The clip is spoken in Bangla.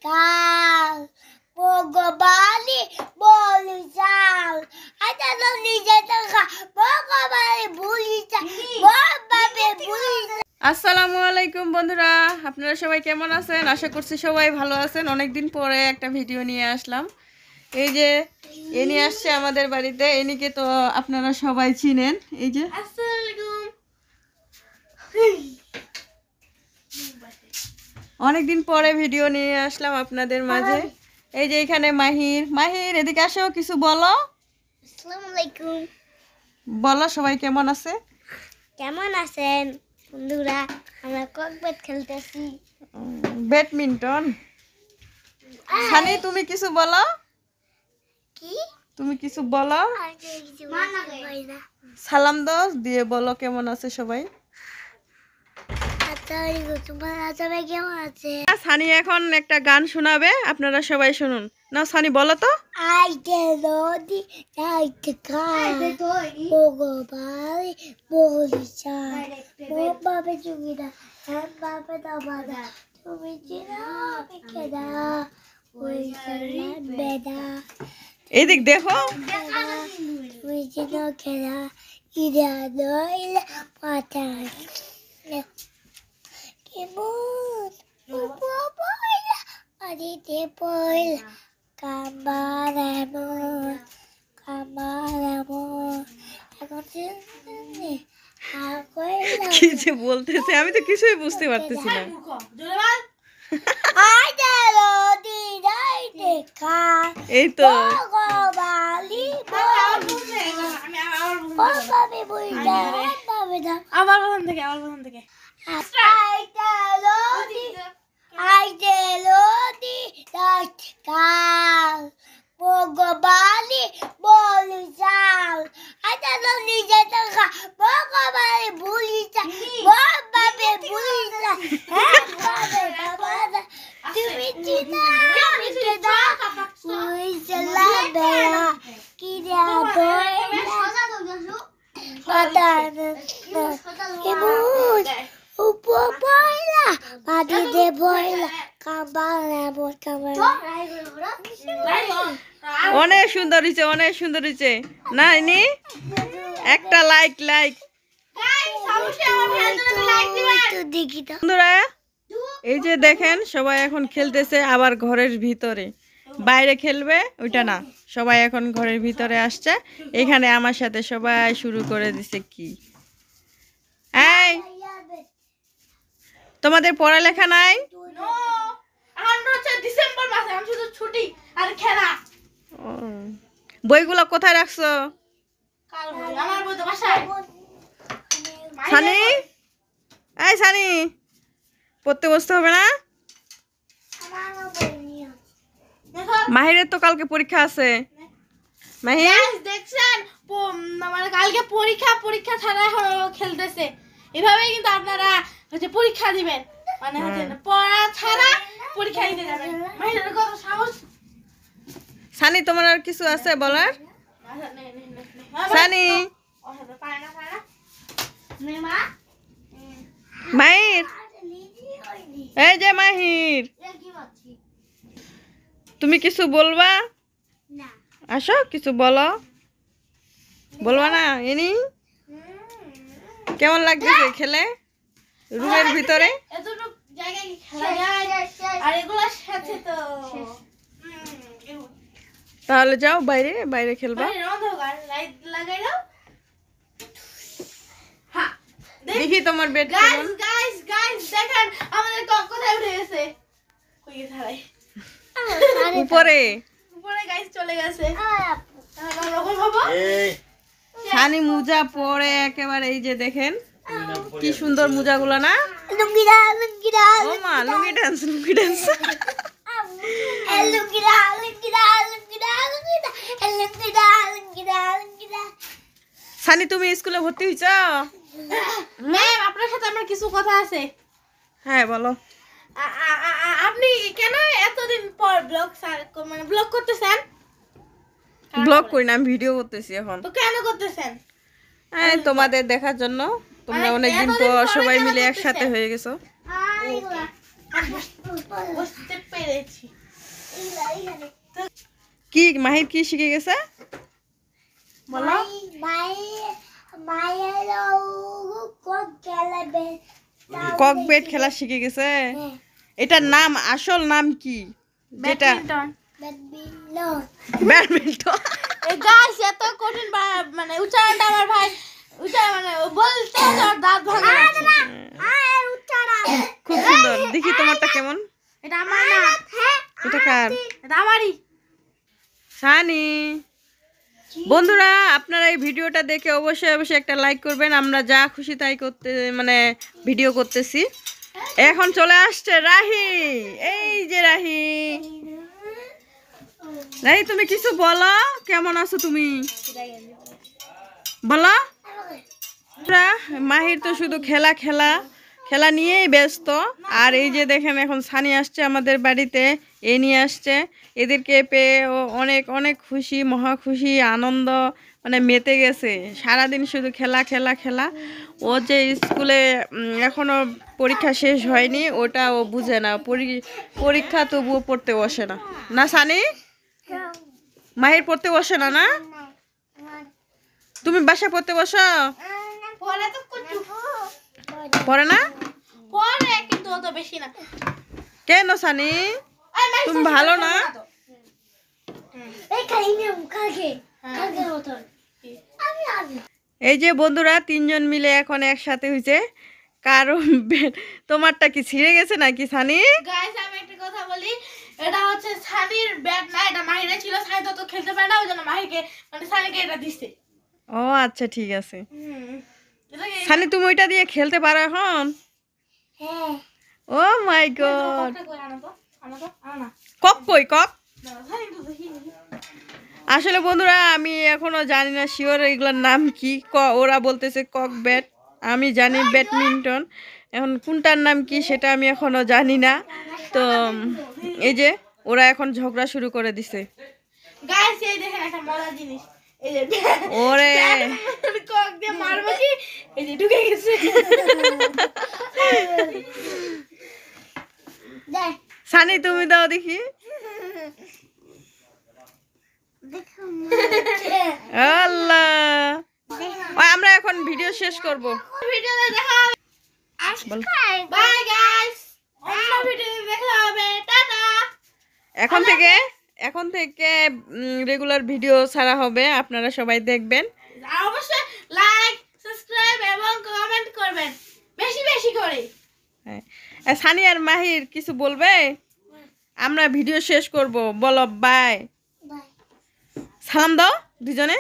কাল ভগবানি বলি যাও আটা তো নিজে টাকা ভগবানি বলি যাও ভগবানি বলি যাও। আসসালামু আলাইকুম বন্ধুরা, আপনারা সবাই কেমন আছেন? আশা করছি সবাই ভালো আছেন। অনেকদিন পরে একটা ভিডিও নিয়ে আসলাম। এই যে এনি আসছে আমাদের বাড়িতে। এনিকে তো আপনারা সবাই চিনেন। এই যে অনেকদিন পরে ভিডিও নিয়ে আসলাম আপনাদের মাঝে। এই যে এখানে মাহির। মাহির এদিকে আসো, কিছু বলো। আসসালামু আলাইকুম। বলো সবাই কেমন আছে? কেমন আছেন বন্ধুরা? আমরা ক্রিকেট খেলতেছি। ব্যাডমিন্টন। সানি তুমি কিছু বলো। কি তুমি কিছু বলো। সালাম দাও দিয়ে বলো কেমন আছে সবাই। কেমন আছে? সানি এখন একটা গান শোনাবে, আপনারা সবাই শুনুন। না সানি বলো তো। আইতে নদী আইতে খাই ভগবানি বলি চাই বাবা চুগিরা হ্যাঁ বাবা দাবাদা তুমি চিনা আমি কেদা ওই সালাম বেদা এইদিক দেখো। তুমি চিনা কেদা ইরা নইলে পাতা কেমন উপবইলা পানিতে পইলা কামার এমন এখন কি যে বলতেছে আমি তো কিছুই বুঝতে পারতেছি না। এই তো আবার প্রথম থেকে ভগবানি বলি যাও আটা তো নিজে টাকা ভগবানি বলি যাও ভগবানি বলি যাও হ্যাঁ বাবা তুমি চিনা আমি কেদা ওই সালাম বেদা কি রে কেমন উপবইলা পানিতে বইলা কামার এমন অনেক সুন্দর হয়েছে, অনেক সুন্দর হয়েছে। না ইনি একটা লাইক বন্ধুরা এই যে দেখেন সবাই এখন খেলতেছে আবার ঘরের ভিতরে। বাইরে খেলবে ওইটা না, সবাই এখন ঘরের ভিতরে আসছে। এখানে আমার সাথে সবাই শুরু করে দিছে। কি এই তোমাদের পড়ালেখা নাই? বইগুলো কোথায় রাখছো? সানি এই সানি পড়তে বসতে হবে না? মাহিরের তো কালকে পরীক্ষা আছে। মাহির দেখছেন মানে কালকে পরীক্ষা ছাড়া খেলতেছে। এভাবেই কিন্তু আপনারা হচ্ছে পরীক্ষা দিবেন, মানে হচ্ছে পড়া ছাড়া পরীক্ষা দিতে যাবেন। মাহিরের কত সাহস। সানি তোমার আর কিছু আছে বলার? সানি মাহির এই যে মাহির তুমি কিছু বলবা? আসো কিছু বলো। বলবা না? এনি কেমন লাগতেছে খেলে রুমের ভিতরে? তাহলে যাও বাইরে, বাইরে খেলবা। দেখি তোমার বেড কেমন। দেখেন আমাদের কোথায় উঠে গেছে, উপরে গাইস চলে গেছে। সানি মোজা পরে একেবারে এই যে দেখেন কি সুন্দর মোজাগুলো না। লুঙ্গি ওমা লুঙ্গি ডান্স সানি তুমি স্কুলে ভর্তি হইছ? ম্যাম আপনার সাথে আমার কিছু কথা আছে। হ্যাঁ বলো। আপনি কেন এতদিন পর ব্লগ করতেছেন? ব্লগ করি না, আমি ভিডিও করতেছি এখন। তো কেন করতেছেন? হ্যাঁ তোমাদের দেখার জন্য। তোমরা অনেকদিন পর সবাই মিলে একসাথে হয়ে গেছো। বুঝতে পেরেছি। কি মাহির কি শিখে গেছে বলো? ককবেট খেলা শিখে গেছে। এটার নাম আসল নাম কি? যেটা ব্যাডমিন্টন। এই গাছ এত কঠিন মানে উচ্চারণটা আমার ভাই মানে বলতে ওর দাঁত ভাঙা যাচ্ছে। খুব সুন্দর। দেখি তোমারটা কেমন। এটা আমার না, এটা কার? এটা আমারই। সানি। বন্ধুরা আপনারা এই ভিডিওটা দেখে অবশ্যই অবশ্যই একটা লাইক করবেন। আমরা যা খুশি তাই করতে মানে ভিডিও করতেছি। এখন চলে আসছে রাহি। এই যে রাহি। রাহি তুমি কিছু বলো, কেমন আছো তুমি বলো। মাহির তো শুধু খেলা খেলা খেলা নিয়েই ব্যস্ত। আর এই যে দেখেন এখন সানি আসছে আমাদের বাড়িতে, এ নিয়ে আসছে। এদেরকে পেয়ে ও অনেক অনেক খুশি, মহা খুশি, আনন্দ মানে মেতে গেছে। সারাদিন শুধু খেলা খেলা খেলা। ও যে স্কুলে এখনো পরীক্ষা শেষ হয়নি ওটা ও বুঝে না। পরীক্ষা তবুও পড়তে বসে না। না সানি, মাহির পড়তে বসে না? না তুমি বাসায় পড়তে বসো? পরে তো কুচু পড়ে না? পরে কিন্তু অত বেশি না। কেন সানি তুমি ভালো না? এই যে বন্ধুরা তিনজন মিলে এখন একসাথে হয়েছে। কারণ তোমারটা কি ছিঁড়ে গেছে নাকি সানি? গাইস আমি একটা কথা বলি, এটা হচ্ছে সানির ব্যাট না, এটা মাহিরের ছিল। সানি তো খেলতে পারে না, ওই জন্য মাহিরকে মানে সানিকে এটা দিছে। ও আচ্ছা ঠিক আছে। সানি তুমি ওইটা দিয়ে খেলতে পারো এখন? ও মাই গড। কক কই কক? আসলে বন্ধুরা আমি এখনো জানি না শিওর এগুলোর নাম কি। ওরা বলতেছে কক ব্যাট, আমি জানি ব্যাডমিন্টন। এখন কোনটার নাম কি সেটা আমি এখনো জানি না। তো এই যে ওরা এখন ঝগড়া শুরু করে দিছে। গাইস এই দেখেন একটা মজার জিনিস, এই যে ওরে কক দিয়ে মারবো কি, এই যে ঢুকে গেছে। সানি তুমি দাও দেখি। আল্লাহ আমরা এখন ভিডিও শেষ করব। ভিডিওতে দেখা হবে। বাই গাইস, অন্য ভিডিওতে দেখা হবে। টাটা। এখন থেকে রেগুলার ভিডিও ছাড়া হবে, আপনারা সবাই দেখবেন। আর অবশ্যই লাইক, সাবস্ক্রাইব এবং কমেন্ট করবেন বেশি বেশি করে। হ্যাঁ সানি আর মাহির কিছু বলবে? আমরা ভিডিও শেষ করব, বলো বাই। সালাম দাও দুজনে।